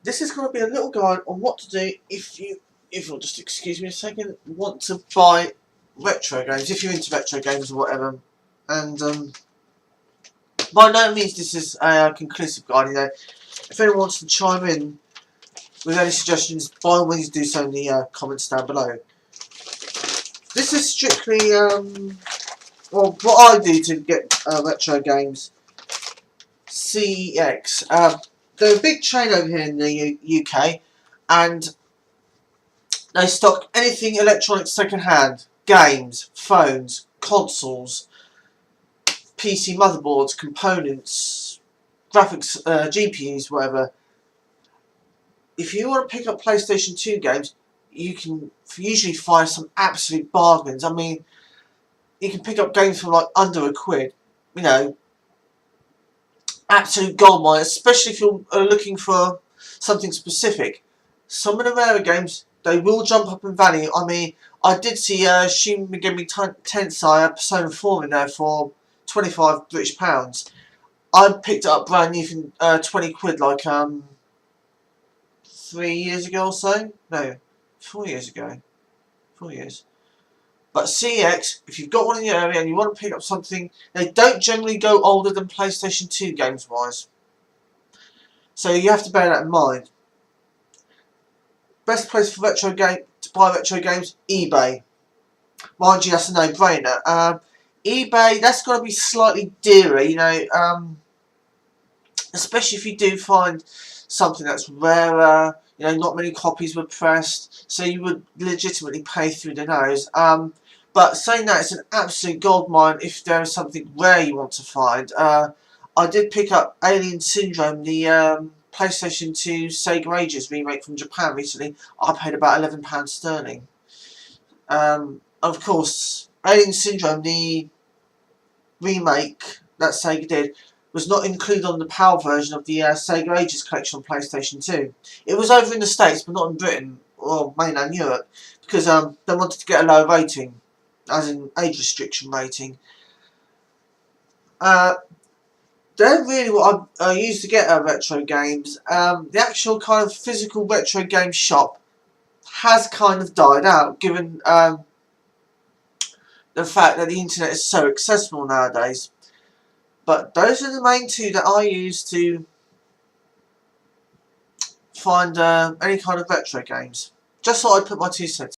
This is going to be a little guide on what to do if you'll just excuse me a second, want to buy retro games, if you're into retro games or whatever. And by no means this is a conclusive guide. You know, if anyone wants to chime in with any suggestions, by all means do so in the comments down below. This is strictly well, what I do to get retro games. CEX. They're a big chain over here in the UK, and they stock anything electronic second hand. Games, phones, consoles, PC motherboards, components, graphics, GPUs, whatever. If you want to pick up PlayStation 2 games, you can usually find some absolute bargains. I mean, you can pick up games for like under £1. You know, absolute goldmine, especially if you're looking for something specific. Some of the rarer games, they will jump up in value. I mean, I did see Shin Megami Tensei Persona 4 in there for £25 British. I picked it up brand new for 20 quid like 3 years ago or so. No, 4 years ago. 4 years. But CX, if you've got one in your area and you want to pick up something, they don't generally go older than PlayStation 2 games wise. So you have to bear that in mind. Best place for to buy retro games, eBay. Mind you, that's a no-brainer. eBay, that's got to be slightly dearer, you know, especially if you do find something that's rarer. You know, not many copies were pressed, so you would legitimately pay through the nose. But saying that, it's an absolute goldmine if there is something rare you want to find. I did pick up Alien Syndrome, the PlayStation 2 Sega Ages remake from Japan recently. I paid about £11 sterling. Of course, Alien Syndrome, the remake that Sega did, was not included on the PAL version of the Sega Ages collection on PlayStation 2. It was over in the States, but not in Britain or mainland Europe, because they wanted to get a low rating, as in age restriction rating. They're really what I use to get retro games. The actual kind of physical retro game shop has kind of died out, given the fact that the internet is so accessible nowadays. But those are the main two that I use to find any kind of retro games. Just thought I'd put my 2 cents